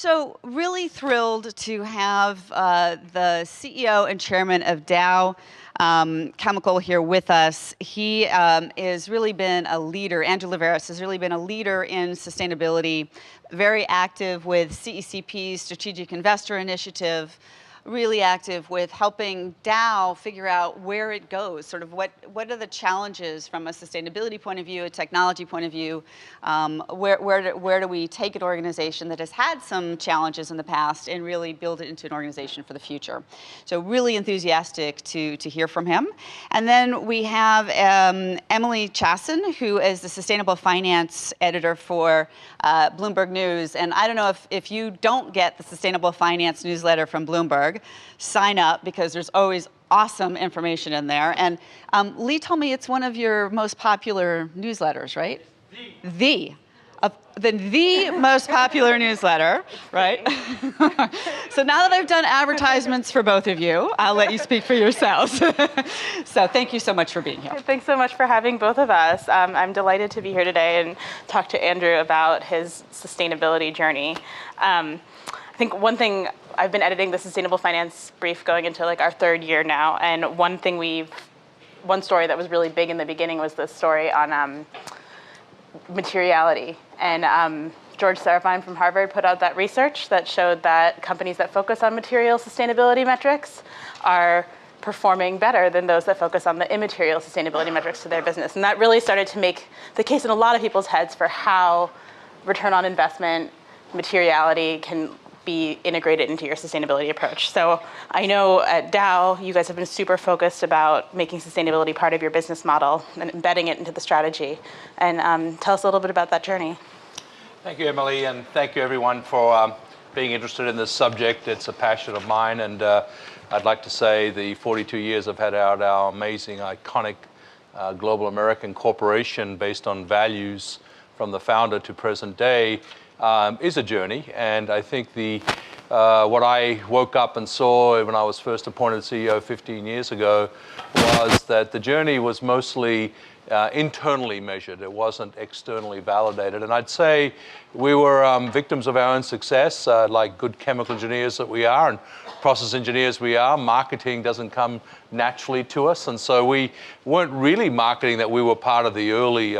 So really thrilled to have the CEO and chairman of Dow Chemical here with us. He has really been a leader, Andrew Liveris has really been a leader in sustainability, very active with CECP's Strategic Investor Initiative, really active with helping Dow figure out where it goes, sort of what are the challenges from a sustainability point of view, a technology point of view, where do we take an organization that has had some challenges in the past and really build it into an organization for the future. So really enthusiastic to hear from him. And then we have Emily Chasan, who is the Sustainable Finance Editor for Bloomberg News. And I don't know if you don't get the Sustainable Finance newsletter from Bloomberg, sign up because there's always awesome information in there. And Lee told me it's one of your most popular newsletters, right? The most popular newsletter, right? So now that I've done advertisements for both of you, I'll let you speak for yourselves. So thank you so much for being here. Thanks so much for having both of us. I'm delighted to be here today and talk to Andrew about his sustainability journey. I think one thing, I've been editing the Sustainable Finance Brief going into like our third year now, and one story that was really big in the beginning was this story on materiality. And George Serafine from Harvard put out that research that showed that companies that focus on material sustainability metrics are performing better than those that focus on the immaterial sustainability metrics to their business. And that really started to make the case in a lot of people's heads for how return on investment, materiality can be integrated into your sustainability approach. So I know at Dow, you guys have been super focused about making sustainability part of your business model and embedding it into the strategy. And tell us a little bit about that journey. Thank you, Emily, and thank you everyone for being interested in this subject. It's a passion of mine, and I'd like to say the 42 years I've had at our amazing, iconic global American corporation based on values from the founder to present day is a journey. And I think what I woke up and saw when I was first appointed CEO 15 years ago was that the journey was mostly internally measured. It wasn't externally validated. And I'd say we were victims of our own success, like good chemical engineers that we are and process engineers we are. Marketing doesn't come naturally to us. And so we weren't really marketing that we were part of the early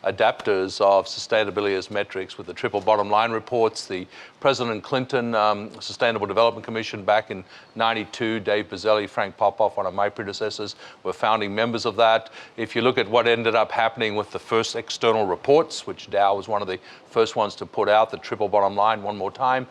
adapters of sustainability as metrics with the triple bottom line reports, the President Clinton Sustainable Development Commission back in '92, Dave Bazzelli, Frank Popoff, one of my predecessors, were founding members of that. If you look at what ended up happening with the first external reports, which Dow was one of the first ones to put out, the triple bottom line one more time,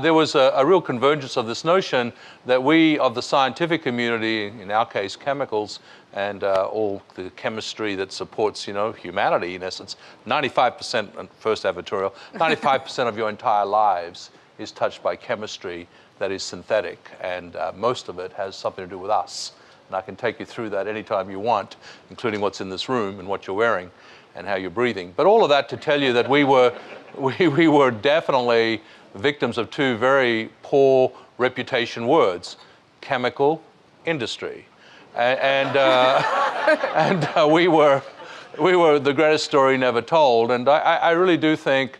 there was a real convergence of this notion that we of the scientific community, in our case chemicals, and all the chemistry that supports, humanity in essence. 95%, first advertorial, 95% of your entire lives is touched by chemistry that is synthetic, and most of it has something to do with us. And I can take you through that anytime you want, including what's in this room and what you're wearing and how you're breathing. But all of that to tell you that we were definitely victims of two very poor reputation words: chemical industry. And we were the greatest story never told. And I really do think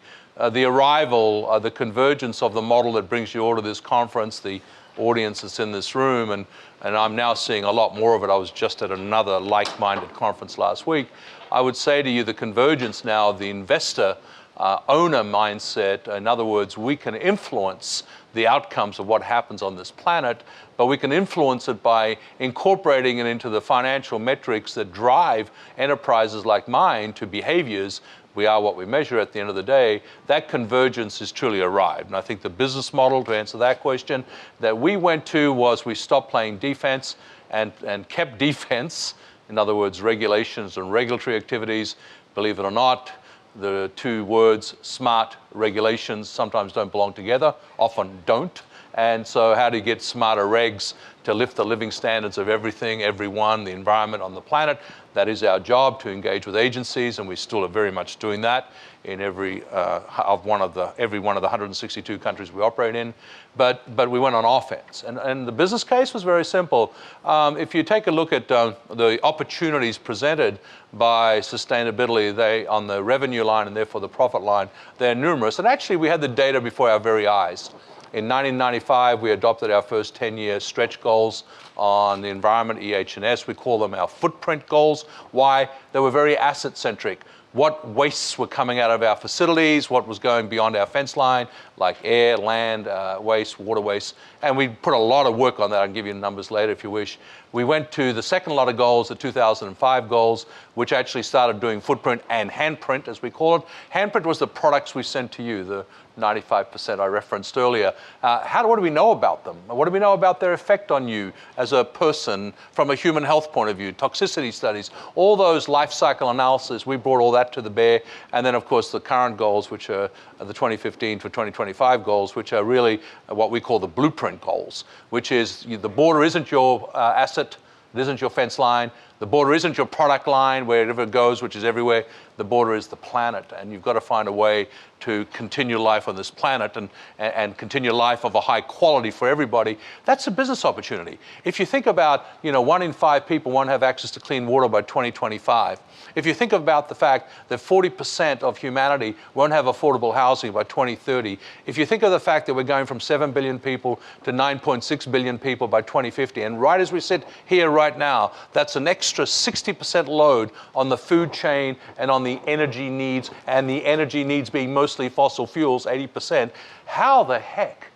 the arrival, the convergence of the model that brings you all to this conference, the audience that's in this room, and I'm now seeing a lot more of it. I was just at another like-minded conference last week. I would say to you the convergence now of the investor owner mindset. In other words, we can influence the outcomes of what happens on this planet, but we can influence it by incorporating it into the financial metrics that drive enterprises like mine to behaviors. We are what we measure at the end of the day. That convergence has truly arrived. And I think the business model, to answer that question, that we went to was we stopped playing defense and kept defense. In other words, regulations and regulatory activities. Believe it or not, the two words, smart regulations, sometimes don't belong together, often don't. And so how do you get smarter regs to lift the living standards of everything, everyone, the environment on the planet. That is our job, to engage with agencies, and we still are very much doing that in every one of the 162 countries we operate in. But we went on offense, and the business case was very simple. If you take a look at the opportunities presented by sustainability, they on the revenue line and therefore the profit line, they're numerous. And actually, we had the data before our very eyes. In 1995, we adopted our first 10-year stretch goals on the environment, EH&S. We call them our footprint goals. Why? They were very asset-centric. What wastes were coming out of our facilities, what was going beyond our fence line, like air, land waste, water waste. And we put a lot of work on that. I can give you numbers later if you wish. We went to the second lot of goals, the 2005 goals, which actually started doing footprint and handprint, as we call it. Handprint was the products we sent to you, the 95% I referenced earlier. What do we know about them? What do we know about their effect on you as a person from a human health point of view? Toxicity studies, all those life cycle analysis, we brought all that to the bear. And then, of course, the current goals, which are the 2015 to 2025 goals, which are really what we call the blueprint goals, which is the border isn't your asset, it isn't your fence line. The border isn't your product line, wherever it goes, which is everywhere. The border is the planet, and you've got to find a way to continue life on this planet and continue life of a high quality for everybody. That's a business opportunity. If you think about, 1 in 5 people won't have access to clean water by 2025. If you think about the fact that 40% of humanity won't have affordable housing by 2030. If you think of the fact that we're going from 7 billion people to 9.6 billion people by 2050, and right as we sit here right now, that's an extra 60% load on the food chain and on the energy needs, and the energy needs being mostly fossil fuels, 80%. How the heck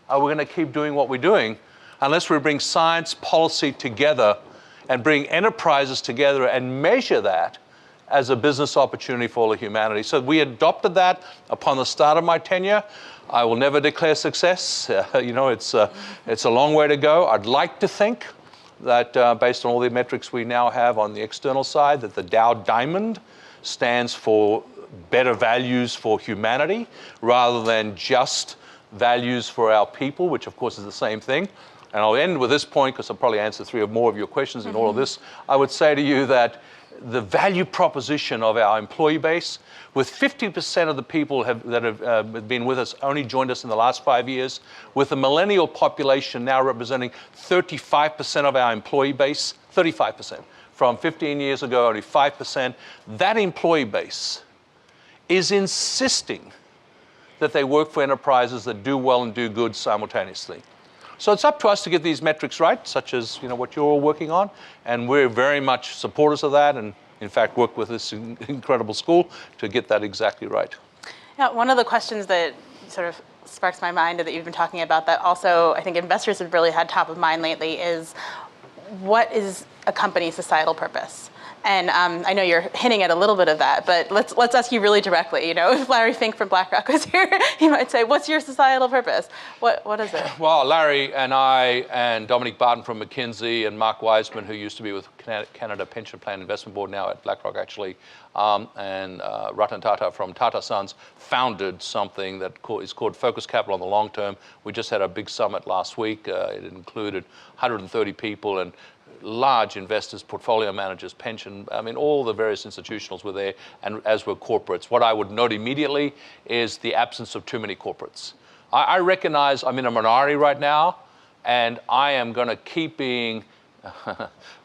are we going to keep doing what we're doing unless we bring science policy together and bring enterprises together and measure that as a business opportunity for all of humanity? So we adopted that upon the start of my tenure. I will never declare success. It's a long way to go. I'd like to think that based on all the metrics we now have on the external side, that the Dow Diamond stands for better values for humanity rather than just values for our people, which of course is the same thing. And I'll end with this point because I'll probably answer 3 or more of your questions in all of this. I would say to you that the value proposition of our employee base, with 50% of the people that have been with us only joined us in the last 5 years, with the millennial population now representing 35% of our employee base, 35%. From 15 years ago, only 5%. That employee base is insisting that they work for enterprises that do well and do good simultaneously. So it's up to us to get these metrics right, such as what you're all working on, and we're very much supporters of that, and in fact work with this incredible school to get that exactly right. Yeah, one of the questions that sort of sparks my mind that you've been talking about that also I think investors have really had top of mind lately is, what is a company's societal purpose? And I know you're hinting at a little bit of that, but let's ask you really directly. If Larry Fink from BlackRock was here, he might say, "What's your societal purpose? What is it?" Well, Larry and I and Dominic Barton from McKinsey and Mark Wiseman, who used to be with Canada Pension Plan Investment Board, now at BlackRock actually, and Ratan Tata from Tata Sons, founded something that is called Focus Capital on the Long Term. We just had a big summit last week. It included 130 people and large investors, portfolio managers, pension, all the various institutionals were there, and as were corporates. What I would note immediately is the absence of too many corporates. I recognize I'm in a minority right now, and I am going to keep being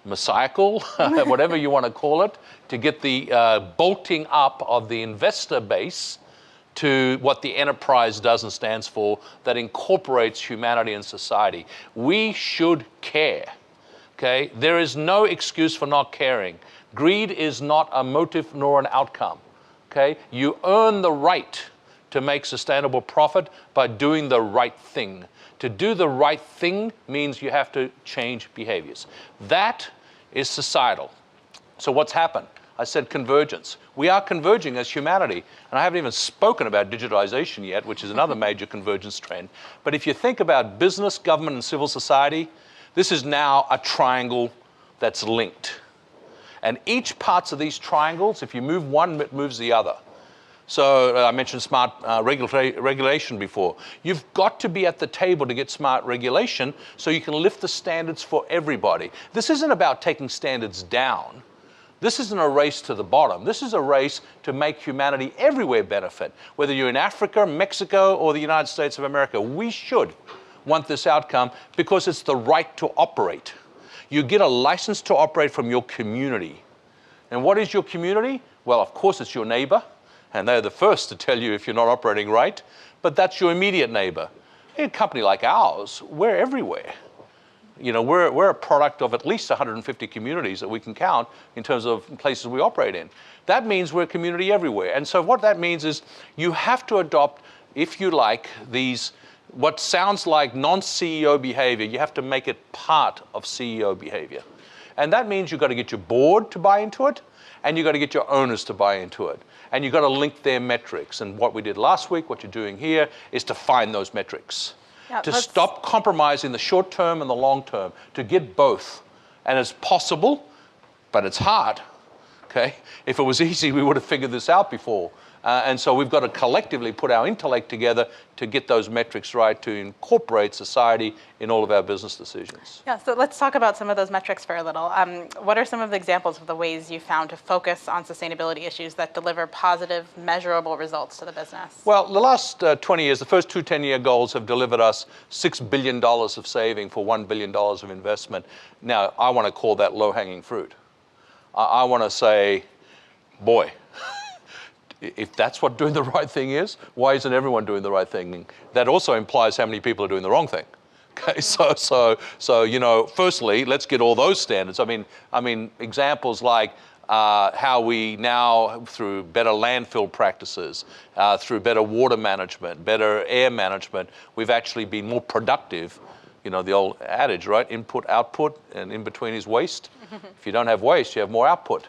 messianical, whatever you want to call it, to get the bolting up of the investor base to what the enterprise does and stands for, that incorporates humanity and society. We should care. Okay? There is no excuse for not caring. Greed is not a motive nor an outcome. Okay? You earn the right to make sustainable profit by doing the right thing. To do the right thing means you have to change behaviors. That is societal. So what's happened? I said convergence. We are converging as humanity. And I haven't even spoken about digitalization yet, which is another major convergence trend. But if you think about business, government, and civil society, this is now a triangle that's linked. And each parts of these triangles, if you move one, it moves the other. So I mentioned smart regulation before. You've got to be at the table to get smart regulation so you can lift the standards for everybody. This isn't about taking standards down. This isn't a race to the bottom. This is a race to make humanity everywhere benefit. Whether you're in Africa, Mexico, or the United States of America, we should want this outcome because it's the right to operate. You get a license to operate from your community. And what is your community? Well, of course, it's your neighbor. And they're the first to tell you if you're not operating right, but that's your immediate neighbor. In a company like ours, we're everywhere. You know, we're a product of at least 150 communities that we can count in terms of places we operate in. That means we're a community everywhere. And so what that means is you have to adopt, if you like, these, what sounds like non-CEO behavior, you have to make it part of CEO behavior. And that means you've got to get your board to buy into it, and you've got to get your owners to buy into it. And you've got to link their metrics. And what we did last week, what you're doing here, is to find those metrics. Yeah, to stop compromising the short term and the long term, to get both. And it's possible, but it's hard. Okay? If it was easy, we would have figured this out before. And so we've got to collectively put our intellect together to get those metrics right, to incorporate society in all of our business decisions. Yeah, so let's talk about some of those metrics for a little. What are some of the examples of the ways you found to focus on sustainability issues that deliver positive, measurable results to the business? Well, the last 20 years, the first two 10-year goals have delivered us $6 billion of saving for $1 billion of investment. Now, I want to call that low-hanging fruit. I want to say, boy, if that's what doing the right thing is, why isn't everyone doing the right thing? That also implies how many people are doing the wrong thing. Okay, so you know, firstly, let's get all those standards. I mean, examples like how we now, through better landfill practices, through better water management, better air management, we've actually been more productive. You know, the old adage, right? Input, output, and in between is waste. If you don't have waste, you have more output.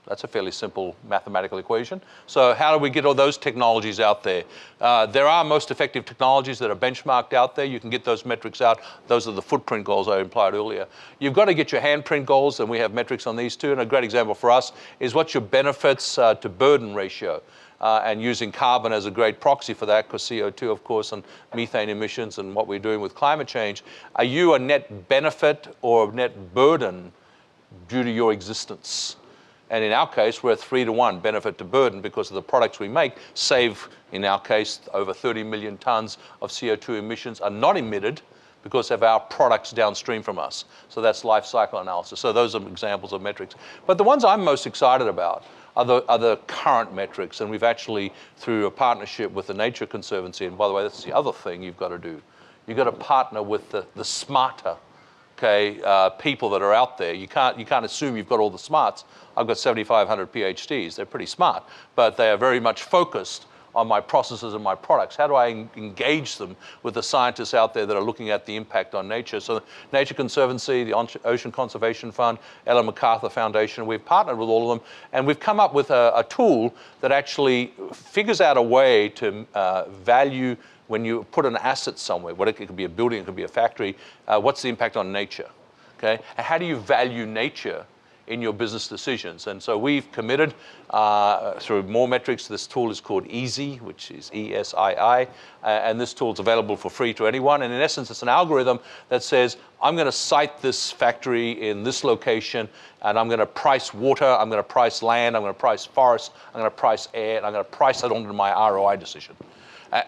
That's a fairly simple mathematical equation. So how do we get all those technologies out there? There are most effective technologies that are benchmarked out there. You can get those metrics out. Those are the footprint goals I implied earlier. You've got to get your handprint goals, and we have metrics on these too. And a great example for us is what's your benefits to burden ratio? And using carbon as a great proxy for that, because CO2, of course, and methane emissions and what we're doing with climate change. Are you a net benefit or a net burden due to your existence? And in our case, we're a 3-to-1 benefit to burden because of the products we make save, in our case, over 30 million tons of CO2 emissions are not emitted because of our products downstream from us. So that's life cycle analysis. So those are examples of metrics. But the ones I'm most excited about are the current metrics. And we've actually, through a partnership with the Nature Conservancy, and by the way, that's the other thing you've got to do. You've got to partner with the smarter people that are out there. You can't assume you've got all the smarts. I've got 7,500 PhDs. They're pretty smart, but they are very much focused on my processes and my products. How do I engage them with the scientists out there that are looking at the impact on nature? So the Nature Conservancy, the Ocean Conservation Fund, Ellen MacArthur Foundation, we've partnered with all of them, and we've come up with a tool that actually figures out a way to value when you put an asset somewhere, it could be a building, it could be a factory, what's the impact on nature, okay? And how do you value nature in your business decisions? And so we've committed through more metrics. This tool is called EASY, which is ESII, and this tool is available for free to anyone. And in essence, it's an algorithm that says, I'm going to site this factory in this location, and I'm going to price water, I'm going to price land, I'm going to price forest, I'm going to price air, and I'm going to price it onto my ROI decision.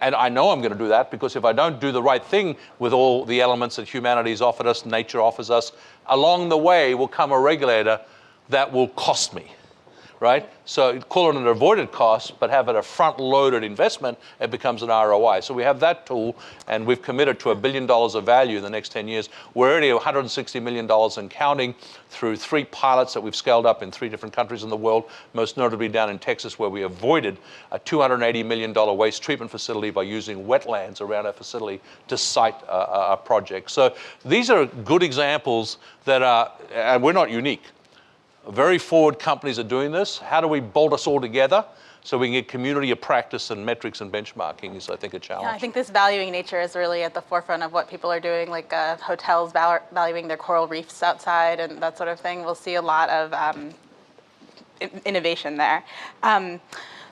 And I know I'm going to do that because if I don't do the right thing with all the elements that humanity's offered us, nature offers us, along the way will come a regulator that will cost me, right? So call it an avoided cost, but have it a front-loaded investment, it becomes an ROI. So we have that tool, and we've committed to $1 billion of value in the next 10 years. We're already $160 million and counting through 3 pilots that we've scaled up in 3 different countries in the world, most notably down in Texas, where we avoided a $280 million waste treatment facility by using wetlands around our facility to site a project. So these are good examples that are, and we're not unique. Very forward companies are doing this. How do we bolt us all together so we can get community of practice and metrics and benchmarking is, I think, a challenge. Yeah, I think this valuing nature is really at the forefront of what people are doing, like hotels valuing their coral reefs outside and that sort of thing. We'll see a lot of innovation there.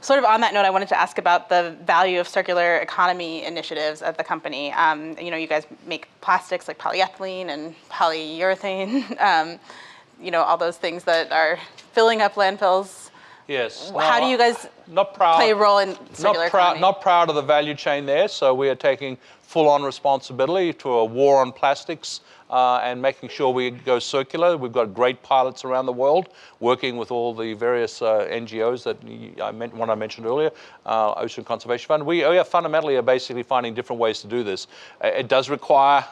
Sort of on that note, I wanted to ask about the value of circular economy initiatives at the company. You guys make plastics like polyethylene and polyurethane, all those things that are filling up landfills. Yes. How do you guys play a role in circular economy? Not proud of the value chain there, so we are taking full-on responsibility to a war on plastics and making sure we go circular. We've got great pilots around the world working with all the various NGOs that I mentioned earlier, Ocean Conservation Fund. We are fundamentally basically finding different ways to do this. It does require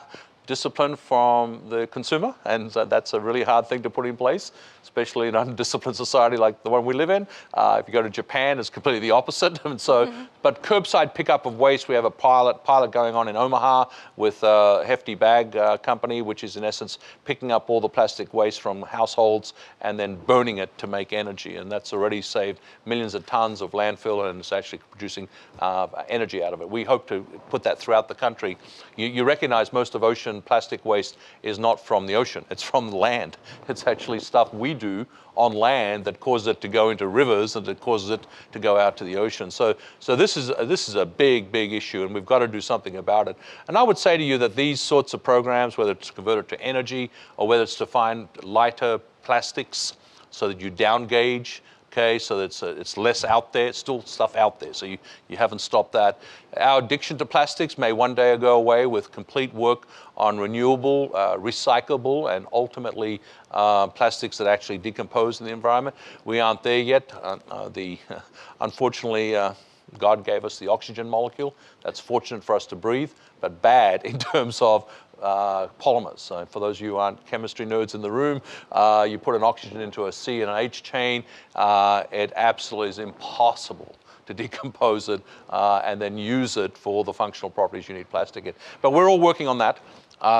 discipline from the consumer, and that's a really hard thing to put in place, especially in an undisciplined society like the one we live in. If you go to Japan, it's completely the opposite. And so, but curbside pickup of waste, we have a pilot going on in Omaha with a Hefty Bag company, which is in essence picking up all the plastic waste from households and then burning it to make energy. And that's already saved millions of tons of landfill, and it's actually producing energy out of it. We hope to put that throughout the country. You recognize most of ocean plastic waste is not from the ocean, it's from the land. It's actually stuff we do on land that causes it to go into rivers and that causes it to go out to the ocean. So this is a big issue, and we've got to do something about it. And I would say to you that these sorts of programs, whether it's converted to energy or whether it's to find lighter plastics so that you down gauge, okay, so that it's less out there, it's still stuff out there, so you haven't stopped that. Our addiction to plastics may one day go away with complete work on renewable, recyclable, and ultimately plastics that actually decompose in the environment. We aren't there yet. Unfortunately, God gave us the oxygen molecule. That's fortunate for us to breathe, but bad in terms of polymers. So for those of you who aren't chemistry nerds in the room, you put an oxygen into a C and an H chain, it absolutely is impossible to decompose it and then use it for the functional properties you need plastic in. But we're all working on that.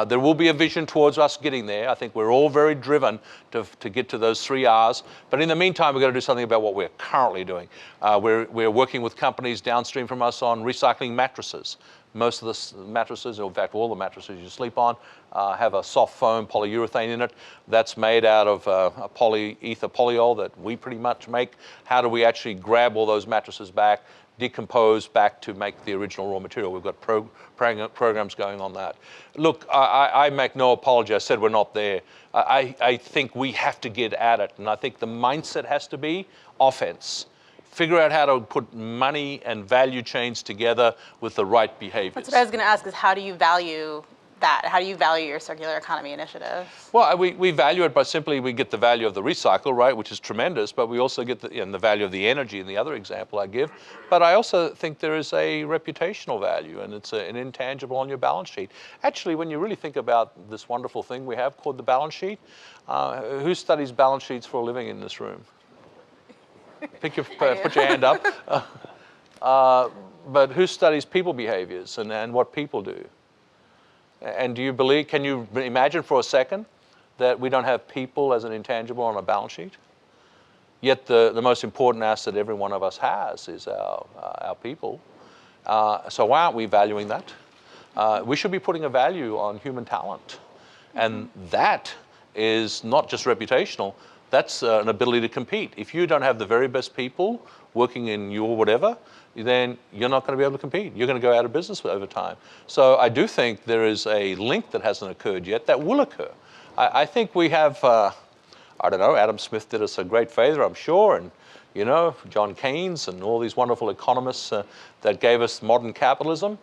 There will be a vision towards us getting there. I think we're all very driven to get to those 3 R's. But in the meantime, we've got to do something about what we're currently doing. We're working with companies downstream from us on recycling mattresses. Most of the mattresses, in fact, all the mattresses you sleep on, have a soft foam polyurethane in it. That's made out of a polyether polyol that we pretty much make. How do we actually grab all those mattresses back, decompose back to make the original raw material? We've got programs going on that. Look, I make no apology. I said we're not there. I think we have to get at it, and I think the mindset has to be offense. Figure out how to put money and value chains together with the right behaviors. That's what I was going to ask, is how do you value that? How do you value your circular economy initiatives? Well, we value it by simply we get the value of the recycle, right, which is tremendous, but we also get the value of the energy in the other example I give. But I also think there is a reputational value, and it's an intangible on your balance sheet. Actually, when you really think about this wonderful thing we have called the balance sheet, who studies balance sheets for a living in this room? Put your hand up. But who studies people behaviors and what people do? And can you imagine for a second that we don't have people as an intangible on a balance sheet? Yet the most important asset every one of us has is our people. So why aren't we valuing that? We should be putting a value on human talent. And that is not just reputational, that's an ability to compete. If you don't have the very best people working in your whatever, then you're not going to be able to compete. You're going to go out of business over time. So I do think there is a link that hasn't occurred yet that will occur. I think we have, I don't know, Adam Smith did us a great favor, I'm sure, and John Keynes and all these wonderful economists that gave us modern capitalism.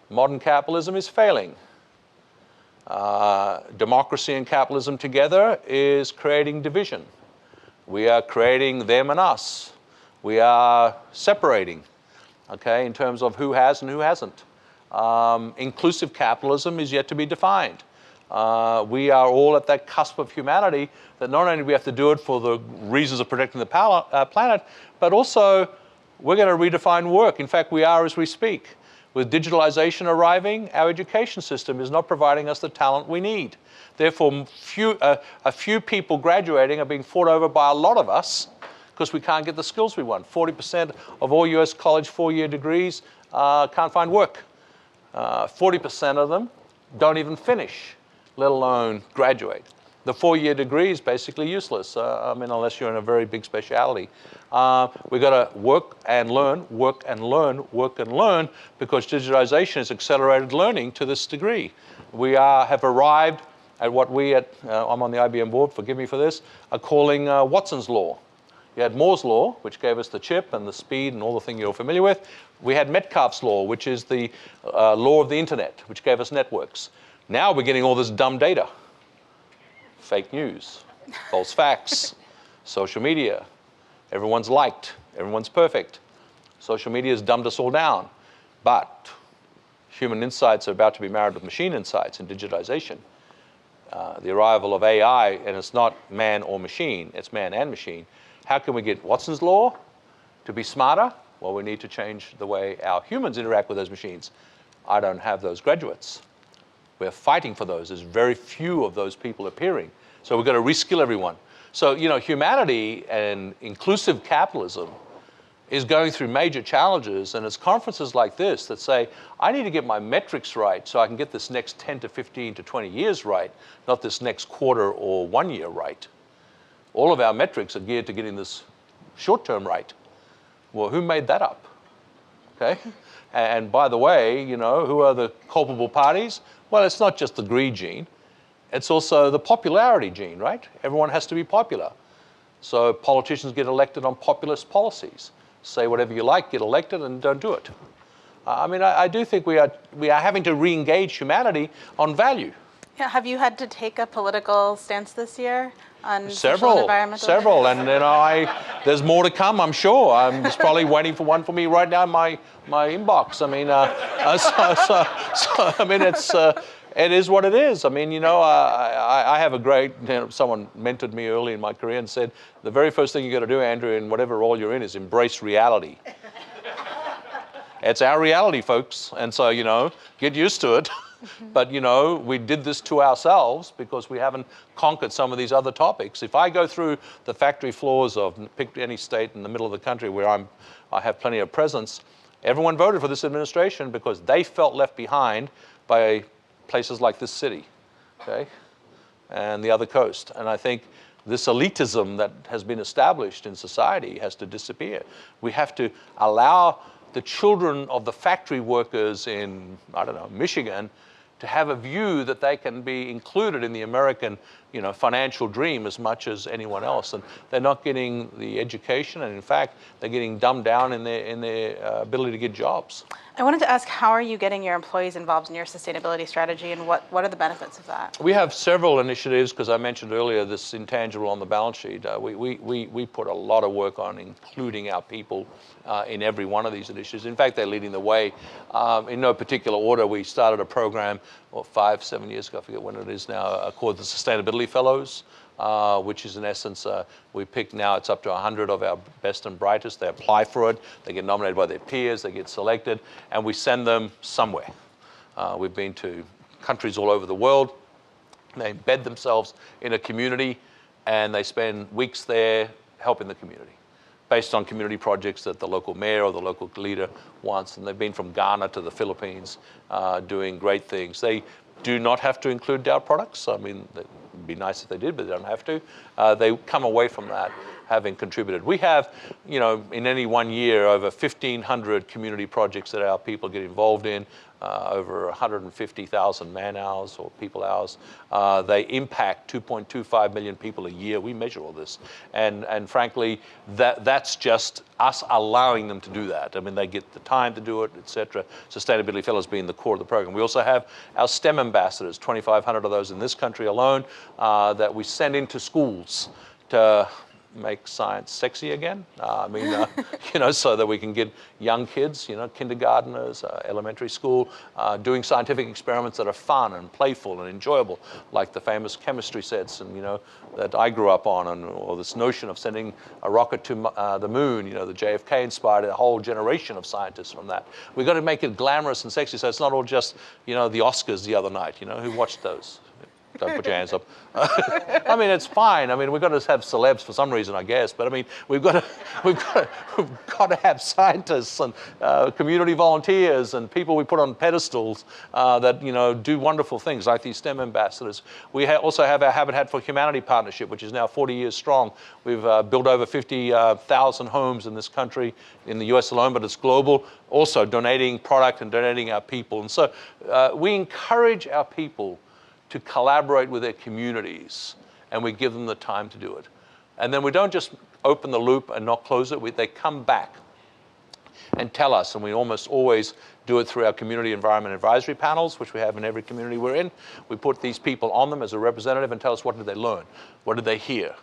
Modern capitalism is failing. Democracy and capitalism together is creating division. We are creating them and us. We are separating, okay, in terms of who has and who hasn't. Inclusive capitalism is yet to be defined. We are all at that cusp of humanity that not only do we have to do it for the reasons of protecting the planet, but also we're going to redefine work. In fact, we are as we speak. With digitalization arriving, our education system is not providing us the talent we need. Therefore, a few people graduating are being fought over by a lot of us because we can't get the skills we want. 40% of all US college 4-year degrees can't find work. 40% of them don't even finish, let alone graduate. The 4-year degree is basically useless. I mean, unless you're in a very big specialty. We've got to work and learn, work and learn, work and learn, because digitization has accelerated learning to this degree. We have arrived at what we I'm on the IBM board, forgive me for this, are calling Watson's Law. You had Moore's Law, which gave us the chip and the speed and all the things you're familiar with. We had Metcalfe's Law, which is the law of the internet, which gave us networks. Now we're getting all this dumb data. Fake news, false facts, social media. Everyone's liked, everyone's perfect. Social media has dumbed us all down. But human insights are about to be married with machine insights in digitization. The arrival of AI, and it's not man or machine, it's man and machine. How can we get Watson's Law to be smarter? Well, we need to change the way our humans interact with those machines. I don't have those graduates. We're fighting for those. There's very few of those people appearing. So we've got to reskill everyone. So, humanity and inclusive capitalism is going through major challenges, and it's conferences like this that say, I need to get my metrics right so I can get this next 10 to 15 to 20 years right, not this next quarter or 1 year right. All of our metrics are geared to getting this short term right. Well, who made that up? Okay? And by the way, who are the culpable parties? Well, it's not just the greed gene. It's also the popularity gene, right? Everyone has to be popular. So politicians get elected on populist policies. Say whatever you like, get elected, and don't do it. I do think we are having to re-engage humanity on value. Yeah, have you had to take a political stance this year on social and environmental? Several, and there's more to come, I'm sure. I'm just probably waiting for one for me right now in my inbox. It is what it is. I have a great, someone mentored me early in my career and said, the very first thing you got to do, Andrew, in whatever role you're in, is embrace reality. It's our reality, folks. And so, get used to it. But, we did this to ourselves because we haven't conquered some of these other topics. If I go through the factory floors of, pick any state in the middle of the country where I have plenty of presence, everyone voted for this administration because they felt left behind by places like this city, okay, and the other coast. And I think this elitism that has been established in society has to disappear. We have to allow the children of the factory workers in, Michigan, to have a view that they can be included in the American, financial dream as much as anyone else. And they're not getting the education, and in fact, they're getting dumbed down in their ability to get jobs. I wanted to ask, how are you getting your employees involved in your sustainability strategy, and what are the benefits of that? We have several initiatives, because I mentioned earlier this intangible on the balance sheet. We put a lot of work on including our people in every one of these initiatives. In fact, they're leading the way. In no particular order, we started a program 5-7 years ago, I forget when it is now, called the Sustainability Fellows, which is in essence, we pick now, it's up to 100 of our best and brightest. They apply for it, they get nominated by their peers, they get selected, and we send them somewhere. We've been to countries all over the world. They embed themselves in a community, and they spend weeks there helping the community, based on community projects that the local mayor or the local leader wants. And they've been from Ghana to the Philippines doing great things. They do not have to include Dow products. It'd be nice if they did, but they don't have to. They come away from that having contributed. We have, in any 1 year, over 1,500 community projects that our people get involved in, over 150,000 man hours or people hours. They impact 2.25 million people a year. We measure all this. And frankly, that's just us allowing them to do that. They get the time to do it, et cetera. Sustainability Fellows being the core of the program. We also have our STEM ambassadors, 2,500 of those in this country alone, that we send into schools to make science sexy again. So that we can get young kids, kindergarteners, elementary school, doing scientific experiments that are fun and playful and enjoyable, like the famous chemistry sets and that I grew up on, or this notion of sending a rocket to the moon. The JFK inspired a whole generation of scientists from that. We've got to make it glamorous and sexy, so it's not all just the Oscars the other night. Who watched those? Don't put your hands up. I mean, it's fine. I mean, we've got to have celebs for some reason, I guess. But I mean, we've got to have scientists and community volunteers and people we put on pedestals that do wonderful things, like these STEM ambassadors. We also have our Habitat for Humanity partnership, which is now 40 years strong. We've built over 50,000 homes in this country, in the U.S. alone, but it's global. Also donating product and donating our people. And so we encourage our people to collaborate with their communities, and we give them the time to do it. And then we don't just open the loop and not close it. They come back and tell us, and we almost always do it through our community environment advisory panels, which we have in every community we're in. We put these people on them as a representative and tell us, what did they learn? What did they hear?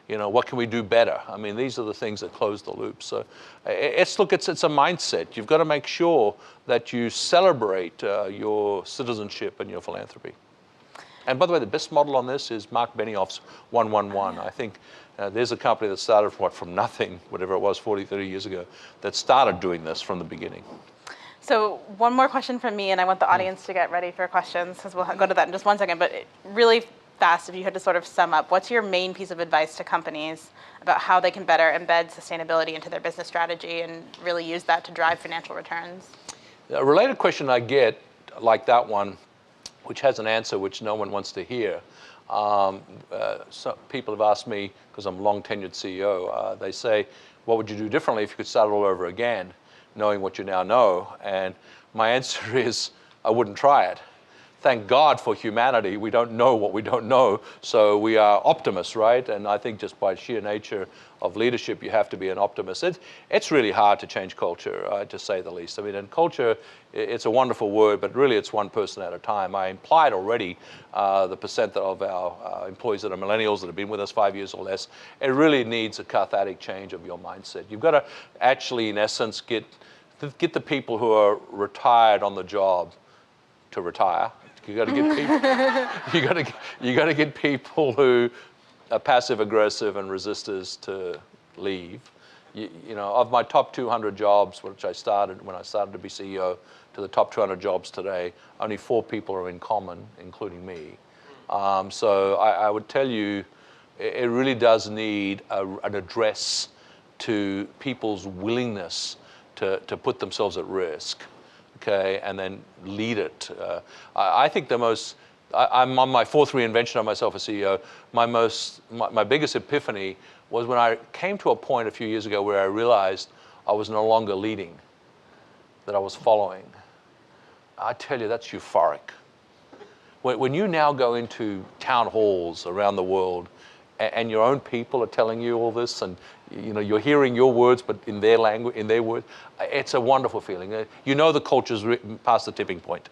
What can we do better? I mean, these are the things that close the loop. So it's a mindset. You've got to make sure that you celebrate your citizenship and your philanthropy. And by the way, the best model on this is Mark Benioff's 111. I think there's a company that started from nothing, whatever it was, 40, 30 years ago, that started doing this from the beginning. So one more question from me, and I want the audience to get ready for questions, because we'll go to that in just one second. But really fast, if you had to sort of sum up, what's your main piece of advice to companies about how they can better embed sustainability into their business strategy and really use that to drive financial returns? A related question I get, like that one, which has an answer which no one wants to hear. So people have asked me, because I'm a long tenured CEO, they say, what would you do differently if you could start all over again, knowing what you now know? And my answer is, I wouldn't try it. Thank God for humanity. We don't know what we don't know, so we are optimists, right? And I think just by sheer nature of leadership, you have to be an optimist. It's really hard to change culture, to say the least. I mean, and culture, it's a wonderful word, but really it's one person at a time. I implied already the percent of our employees that are millennials that have been with us 5 years or less. It really needs a cathartic change of your mindset. You've got to actually, in essence, get the people who are retired on the job to retire. You got to get people. you got to get people who are passive aggressive and resistors to leave. Of my top 200 jobs, which I started when I started to be CEO, to the top 200 jobs today, only 4 people are in common, including me. So I would tell you, it really does need an address to people's willingness to put themselves at risk. Okay, and then lead it. I think I'm on my 4th reinvention of myself as CEO. My biggest epiphany was when I came to a point a few years ago where I realized I was no longer leading, that I was following. I tell you, that's euphoric. When you now go into town halls around the world and your own people are telling you all this, and you're hearing your words, but in their language, in their words, it's a wonderful feeling. The culture's past the tipping point.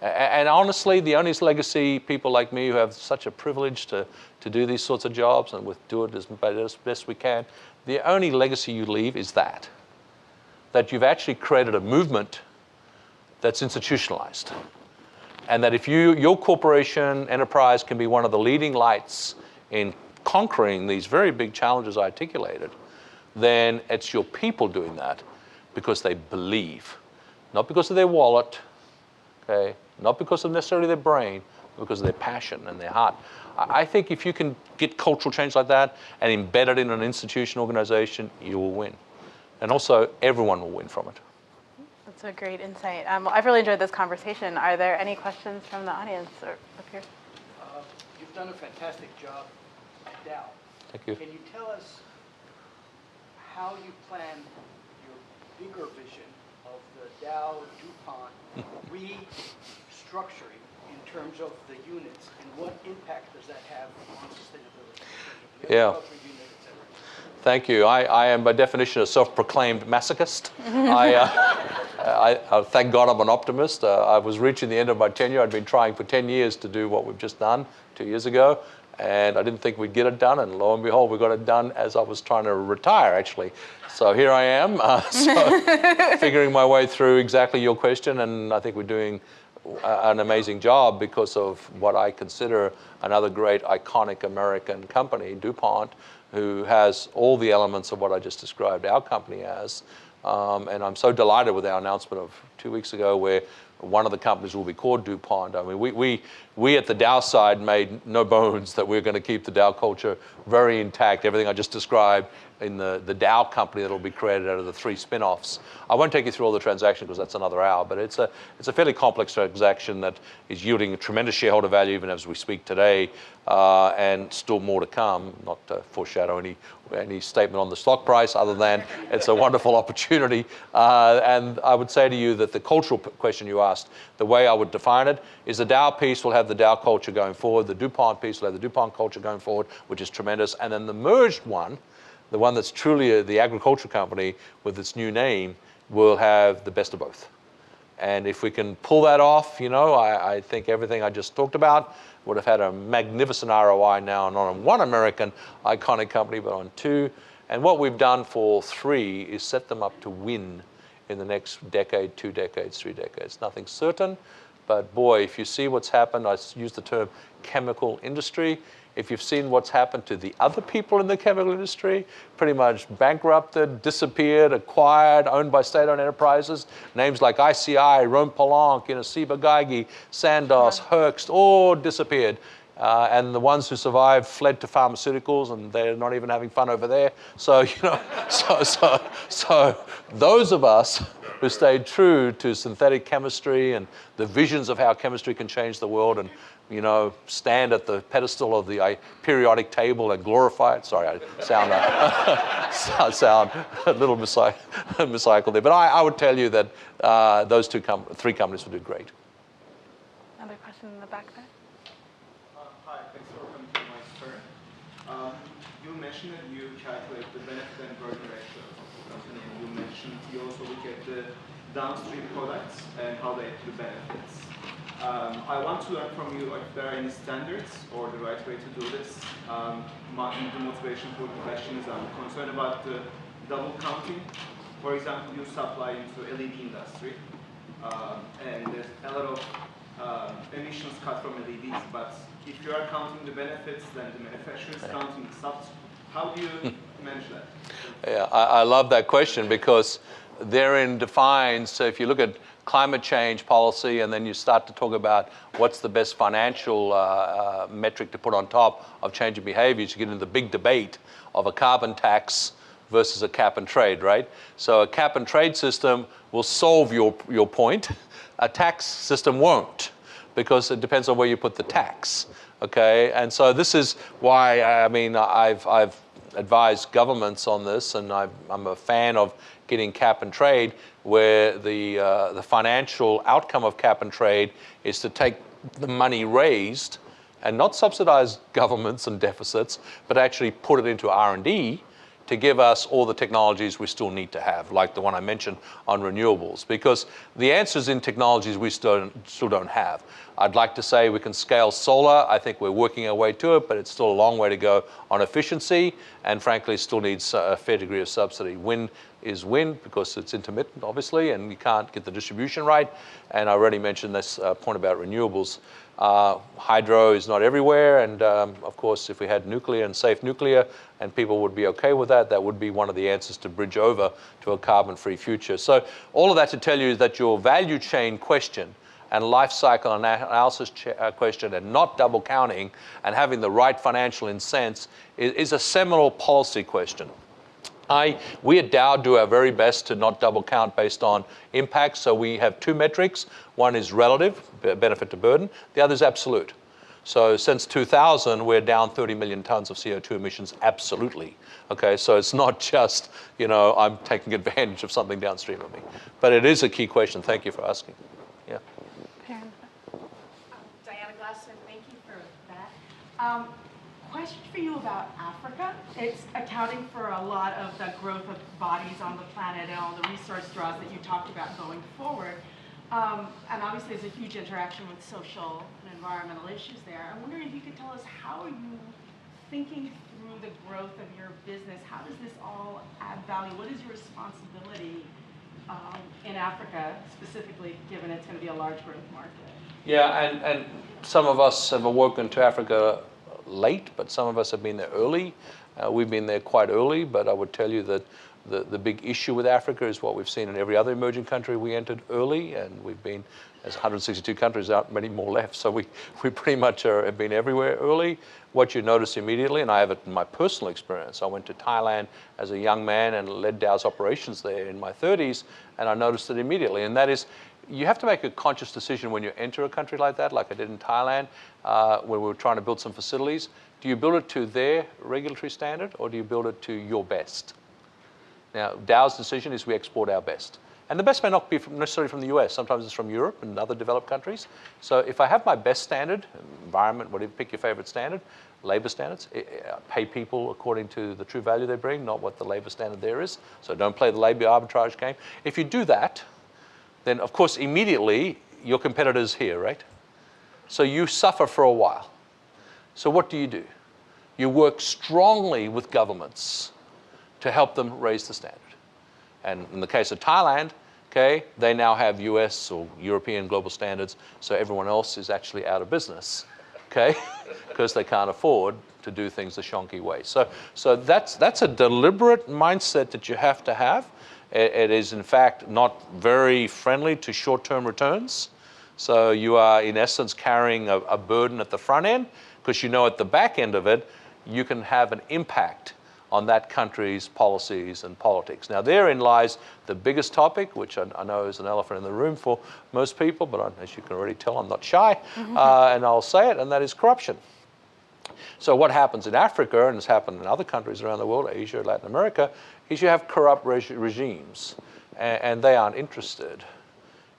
And honestly, the only legacy, people like me who have such a privilege to do these sorts of jobs and do it as best we can, the only legacy you leave is that you've actually created a movement that's institutionalized. And that if your corporation, enterprise can be one of the leading lights in conquering these very big challenges I articulated, then it's your people doing that because they believe, not because of their wallet, okay, not because of necessarily their brain, but because of their passion and their heart. I think if you can get cultural change like that and embed it in an institution, organization, you will win. And also, everyone will win from it. That's a great insight. Well, I've really enjoyed this conversation. Are there any questions from the audience or up here? You've done a fantastic job at Dow. Thank you. Can you tell us how you plan your bigger vision of the DowDuPont restructuring in terms of the units, and what impact does that have on sustainability? In terms of the agriculture unit, et cetera? Thank you. I am by definition a self-proclaimed masochist. I thank God I'm an optimist. I was reaching the end of my tenure. I'd been trying for 10 years to do what we've just done 2 years ago. And I didn't think we'd get it done, and lo and behold, we got it done as I was trying to retire, actually. So here I am, figuring my way through exactly your question, and I think we're doing an amazing job because of what I consider another great iconic American company, DuPont, who has all the elements of what I just described our company as. And I'm so delighted with our announcement of 2 weeks ago where one of the companies will be called DuPont. I mean, we at the Dow side made no bones that we're going to keep the Dow culture very intact. Everything I just described in the Dow company that will be created out of the 3 spin-offs. I won't take you through all the transactions because that's another hour, but it's a fairly complex transaction that is yielding a tremendous shareholder value even as we speak today, and still more to come. Not to foreshadow any statement on the stock price other than it's a wonderful opportunity. And I would say to you that the cultural question you asked, the way I would define it is the Dow piece will have the Dow culture going forward, the DuPont piece will have the DuPont culture going forward, which is tremendous, and then the merged one, the one that's truly the agricultural company with its new name, will have the best of both. And if we can pull that off, I think everything I just talked about would have had a magnificent ROI now, not on one American iconic company, but on 2. And what we've done for 3 is set them up to win in the next decade, 2 decades, 3 decades. Nothing certain, but boy, if you see what's happened, I use the term chemical industry. If you've seen what's happened to the other people in the chemical industry, pretty much bankrupted, disappeared, acquired, owned by state-owned enterprises, names like ICI, Rome Poulenc, Ciba Geigy, Sandoz, Hearst, all disappeared. And the ones who survived fled to pharmaceuticals, and they're not even having fun over there. So, so those of us who stayed true to synthetic chemistry and the visions of how chemistry can change the world and stand at the pedestal of the periodic table and glorify it. Sorry, I sound a little miscycled there. But I would tell you that those 3 companies will do great. Another question in the back there. Hi, thanks for coming to my turn. You mentioned that you calculate the benefit and burden ratio of the company, and you mentioned you also look at the downstream products and how they accrue benefits. I want to learn from you if there are any standards or the right way to do this. The motivation for the question is I'm concerned about the double counting. For example, you supply into LED industry, and there's a lot of emissions cut from LEDs, but if you are counting the benefits, then the manufacturer is counting the subs. How do you manage that? Yeah, I love that question because therein defines, so if you look at climate change policy and then you start to talk about what's the best financial metric to put on top of changing behaviors, you get into the big debate of a carbon tax versus a cap and trade, right? So a cap and trade system will solve your point. A tax system won't, because it depends on where you put the tax, okay? And so this is why, I've advised governments on this, and I'm a fan of getting cap and trade, where the financial outcome of cap and trade is to take the money raised and not subsidize governments and deficits, but actually put it into R&D to give us all the technologies we still need to have, like the one I mentioned on renewables, because the answers in technologies we still don't have. I'd like to say we can scale solar. I think we're working our way to it, but it's still a long way to go on efficiency, and frankly, still needs a fair degree of subsidy. Wind is wind because it's intermittent, obviously, and you can't get the distribution right. And I already mentioned this point about renewables. Hydro is not everywhere, and of course, if we had nuclear and safe nuclear, and people would be okay with that, that would be one of the answers to bridge over to a carbon-free future. So all of that to tell you that your value chain question and life cycle analysis question, and not double counting and having the right financial incents is a seminal policy question. We at Dow do our very best to not double count based on impact. So we have 2 metrics. One is relative, benefit to burden. The other is absolute. So since 2000, we're down 30 million tons of CO2 emissions, absolutely. Okay, so it's not just, I'm taking advantage of something downstream of me. But it is a key question. Thank you for asking. Yeah. Diana Glassman, thank you for that. Question for you about Africa. It's accounting for a lot of the growth of bodies on the planet and all the resource draws that you talked about going forward. And obviously there's a huge interaction with social and environmental issues there. I'm wondering if you could tell us, how are you thinking through the growth of your business? How does this all add value? What is your responsibility in Africa, specifically, given it's going to be a large growth market? Yeah, and some of us have awoken to Africa late, but some of us have been there early. We've been there quite early, but I would tell you that The big issue with Africa is what we've seen in every other emerging country we entered early, and we've been, as 162 countries out, many more left. So we pretty much have been everywhere early. What you notice immediately, and I have it in my personal experience, I went to Thailand as a young man and led Dow's operations there in my 30s, and I noticed it immediately. And that is, you have to make a conscious decision when you enter a country like that, like I did in Thailand, where we were trying to build some facilities. Do you build it to their regulatory standard, or do you build it to your best? Now, Dow's decision is we export our best. And the best may not be necessarily from the US. Sometimes it's from Europe and other developed countries. So if I have my best standard, environment, whatever, pick your favorite standard, labor standards, pay people according to the true value they bring, not what the labor standard there is. So don't play the labor arbitrage game. If you do that, then of course immediately your competitor's here, right? So you suffer for a while. So what do? You work strongly with governments to help them raise the standard. And in the case of Thailand, okay, they now have US or European global standards, so everyone else is actually out of business, okay, because they can't afford to do things the shonky way. So that's a deliberate mindset that you have to have. It is, in fact, not very friendly to short-term returns. So you are, in essence, carrying a burden at the front end, because you know at the back end of it, you can have an impact on that country's policies and politics. Now, therein lies the biggest topic, which I know is an elephant in the room for most people, but as you can already tell, I'm not shy, and I'll say it, and that is corruption. So what happens in Africa, and has happened in other countries around the world, Asia, Latin America, is you have corrupt regimes, and they aren't interested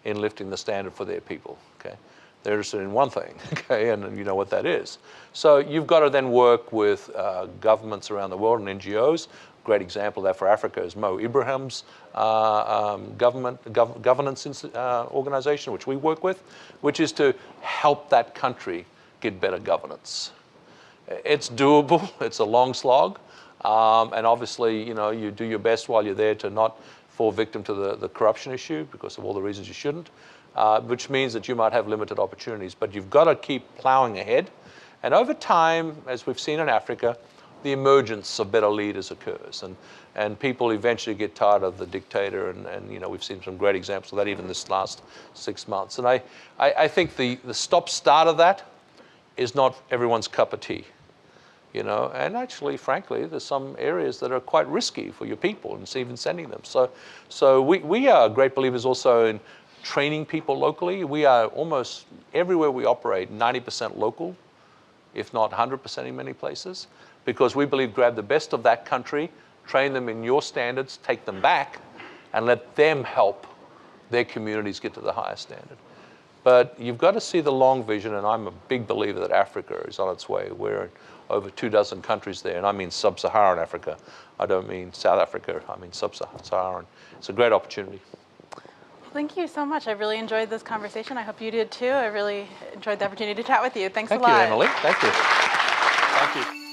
in lifting the standard for their people, okay? They're interested in one thing, okay, and you know what that is. So you've got to then work with governments around the world and NGOs. Great example of that for Africa is Mo Ibrahim's governance organization, which we work with, which is to help that country get better governance. It's doable. It's a long slog, and obviously, you know, you do your best while you're there to not fall victim to the corruption issue because of all the reasons you shouldn't. Which means that you might have limited opportunities, but you've got to keep plowing ahead. And over time, as we've seen in Africa, the emergence of better leaders occurs, and people eventually get tired of the dictator, and you know, we've seen some great examples of that even this last 6 months. And I think the stop-start of that is not everyone's cup of tea, you know, and actually, frankly, there's some areas that are quite risky for your people, and even sending them. So we are great believers also in training people locally. We are almost everywhere we operate 90% local, if not 100% in many places, because we believe grab the best of that country, train them in your standards, take them back, and let them help their communities get to the highest standard. But you've got to see the long vision, and I'm a big believer that Africa is on its way. We're in over 24 countries there, and I mean sub-Saharan Africa. I don't mean South Africa, I mean sub-Saharan. It's a great opportunity. Thank you so much. I really enjoyed this conversation. I hope you did too. I really enjoyed the opportunity to chat with you. Thanks a lot. Thank you, Emily. Thank you. Thank you.